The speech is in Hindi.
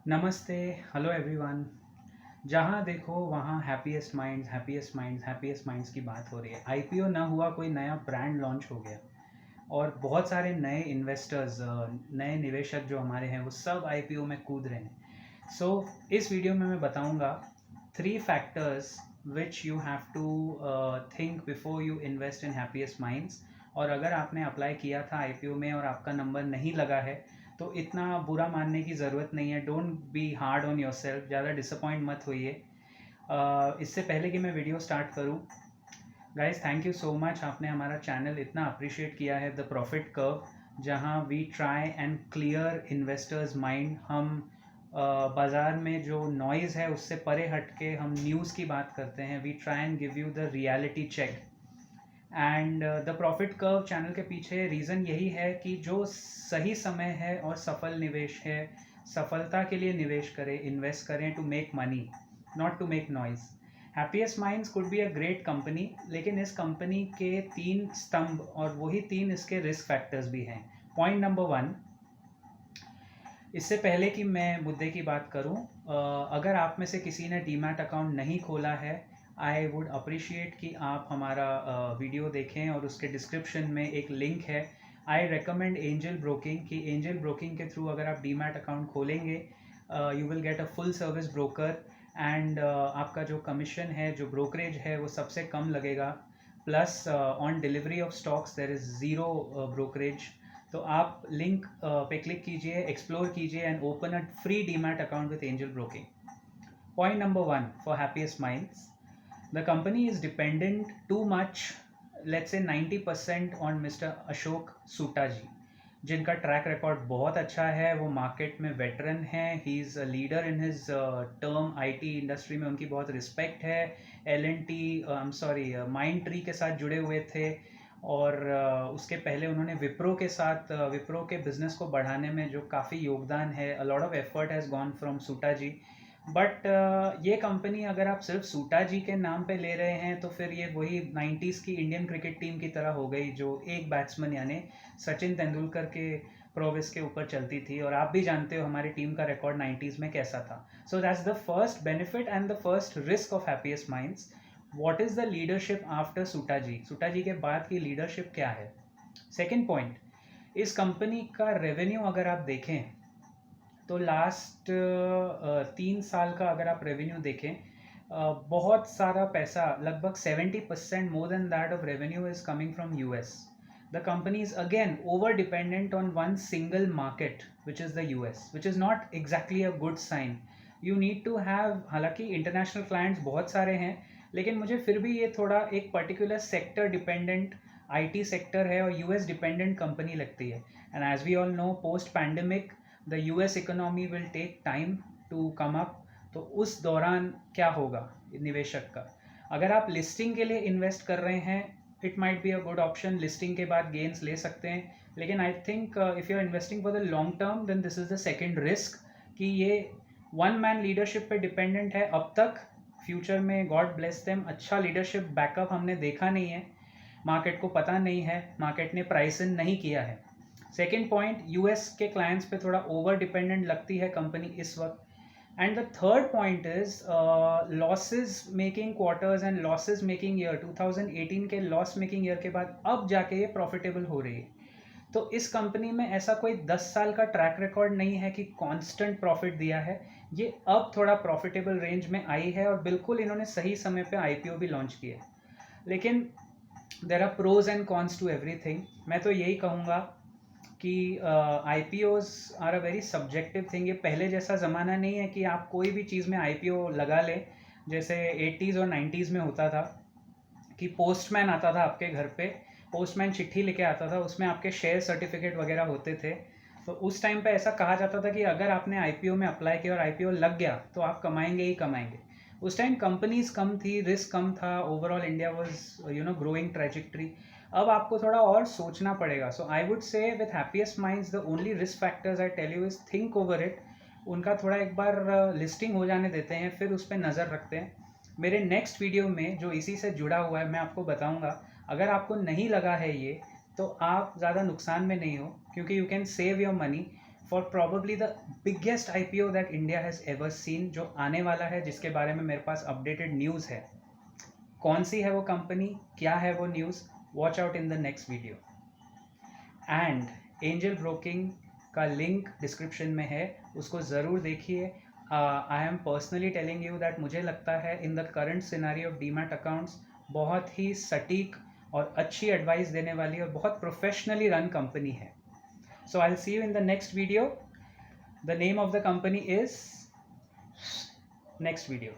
नमस्ते, हेलो एवरीवन। जहाँ देखो वहाँ happiest minds happiest minds happiest minds की बात हो रही है। आईपीओ ना हुआ, कोई नया ब्रांड लॉन्च हो गया और बहुत सारे नए इन्वेस्टर्स, नए निवेशक जो हमारे हैं वो सब आईपीओ में कूद रहे हैं। इस वीडियो में मैं बताऊंगा 3 factors which you have to think before you invest in happiest minds. और अगर आपने अप्लाई किया था आईपीओ में और आपका नंबर नहीं लगा है तो इतना बुरा मानने की ज़रूरत नहीं है। Don't be hard on yourself, ज़्यादा डिसअपॉइंट मत होइए। इससे पहले कि मैं वीडियो स्टार्ट करूँ, guys thank you so much, आपने हमारा चैनल इतना अप्रिशिएट किया है, द प्रॉफिट कर्व, जहाँ we try and clear investors mind. हम बाज़ार में जो नॉइज़ है उससे परे हट के हम न्यूज़ की बात करते हैं। We try and give you the reality check. And the profit curve channel के पीछे रीज़न यही है कि जो सही समय है और सफल निवेश है, सफलता के लिए निवेश करें, इन्वेस्ट करें to make money, not to make noise. Happiest minds could be a great company, लेकिन इस कंपनी के 3 स्तंभ और वही 3 इसके रिस्क फैक्टर्स भी हैं। पॉइंट नंबर 1, इससे पहले कि मैं मुद्दे की बात करूं, अगर आप में से किसी ने डीमैट अकाउंट नहीं खोला है, आई वुड अप्रिशिएट कि आप हमारा वीडियो देखें और उसके डिस्क्रिप्शन में एक लिंक है। आई रेकमेंड एंजल ब्रोकिंग, कि एंजल ब्रोकिंग के थ्रू अगर आप डीमैट अकाउंट खोलेंगे you will get a full service broker and आपका जो कमीशन है, जो ब्रोकरेज है, वो सबसे कम लगेगा। Plus on delivery of stocks there is zero brokerage. तो आप लिंक पे क्लिक कीजिए, एक्सप्लोर कीजिए and open a free demat account with Angel Broking. Point number 1 for Happiest Minds, the company is dependent too much, let's say 90% on mister Ashok Soota ji, जिनका ट्रैक रिकॉर्ड बहुत अच्छा है। वो मार्केट में वेटरन हैं, he is a leader in his term. IT industry में उनकी बहुत रिस्पेक्ट है। एल&टी, सॉरी, माइंड ट्री के साथ जुड़े हुए थे और उसके पहले उन्होंने विप्रो के साथ, विप्रो के बिजनेस को बढ़ाने में जो काफ़ी योगदान है, a lot of effort has gone from Soota ji. But ये कंपनी अगर आप सिर्फ सूटा जी के नाम पे ले रहे हैं तो फिर ये वही 90s की इंडियन क्रिकेट टीम की तरह हो गई, जो एक बैट्समैन यानी सचिन तेंदुलकर के प्रोविस के ऊपर चलती थी। और आप भी जानते हो हमारी टीम का रिकॉर्ड 90s में कैसा था। So that's the first benefit and the first risk of Happiest Minds. What is the leadership after Soota ji? Soota ji के बाद की लीडरशिप क्या है? सेकेंड पॉइंट, इस कंपनी का रेवेन्यू अगर आप देखें तो लास्ट 3 साल का अगर आप रेवेन्यू देखें, बहुत सारा पैसा, लगभग 70% more than that of revenue is coming from US. The company is again over dependent on one single market which is the US, which is not exactly a good sign. You need to have, हालांकि इंटरनेशनल क्लाइंट्स बहुत सारे हैं, लेकिन मुझे फिर भी ये थोड़ा एक particular sector dependent IT sector है और यूएस डिपेंडेंट कंपनी लगती है। And as we all know, post pandemic the US economy will take time to come up. तो उस दौरान क्या होगा निवेशक का? अगर आप लिस्टिंग के लिए इन्वेस्ट कर रहे हैं, it might be a good option, listing के बाद गेन्स ले सकते हैं। लेकिन I think if you are investing for the long term, then this is the second risk, कि ये वन मैन लीडरशिप पे डिपेंडेंट है अब तक। फ्यूचर में गॉड ब्लेस देम, अच्छा लीडरशिप बैकअप हमने देखा नहीं है, मार्केट को पता नहीं है, मार्केट ने प्राइस इन नहीं किया है। सेकेंड पॉइंट, यूएस के क्लाइंट्स पे थोड़ा ओवर डिपेंडेंट लगती है कंपनी इस वक्त। And the third point is losses making quarters and losses making year. 2018 के लॉस मेकिंग ईयर के बाद अब जाके ये प्रॉफिटेबल हो रही है। तो इस कंपनी में ऐसा कोई 10 साल का ट्रैक रिकॉर्ड नहीं है कि कांस्टेंट प्रॉफिट दिया है। ये अब थोड़ा प्रॉफिटेबल रेंज में आई है और बिल्कुल इन्होंने सही समय पे आईपीओ भी लॉन्च किया है। लेकिन there are pros and cons to everything. मैं तो यही कहूँगा कि I P Os are a very subjective thing. ये पहले जैसा ज़माना नहीं है कि आप कोई भी चीज़ में आई पी ओ लगा लें, जैसे 80s और 90s में होता था कि पोस्टमैन आता था आपके घर पे, पोस्टमैन चिट्ठी लेके आता था, उसमें आपके शेयर सर्टिफिकेट वगैरह होते थे। तो उस टाइम पे ऐसा कहा जाता था कि अगर आपने आईपीओ में अप्लाई किया और आईपीओ लग गया तो आप कमाएंगे ही कमाएंगे। उस टाइम कंपनीज कम थी, रिस्क कम था, overall India was growing trajectory. अब आपको थोड़ा और सोचना पड़ेगा। So I would say with Happiest Minds the only risk factors I tell you is think over it. उनका थोड़ा एक बार लिस्टिंग हो जाने देते हैं, फिर उस पर नज़र रखते हैं। मेरे नेक्स्ट वीडियो में जो इसी से जुड़ा हुआ है मैं आपको बताऊंगा। अगर आपको नहीं लगा है ये, तो आप ज़्यादा नुकसान में नहीं हो, क्योंकि you can save your money for probably the biggest IPO that India has ever seen, जो आने वाला है, जिसके बारे में मेरे पास अपडेटेड न्यूज़ है। कौन सी है वो कंपनी, क्या है वो news, watch out in the next video. And Angel Broking का लिंक डिस्क्रिप्शन में है, उसको ज़रूर देखिए। I am personally telling you that मुझे लगता है in the current scenario of demat accounts बहुत ही सटीक और अच्छी एडवाइस देने वाली और बहुत प्रोफेशनली रन कंपनी है। So I'll see you in the next video. The name of the company is next video.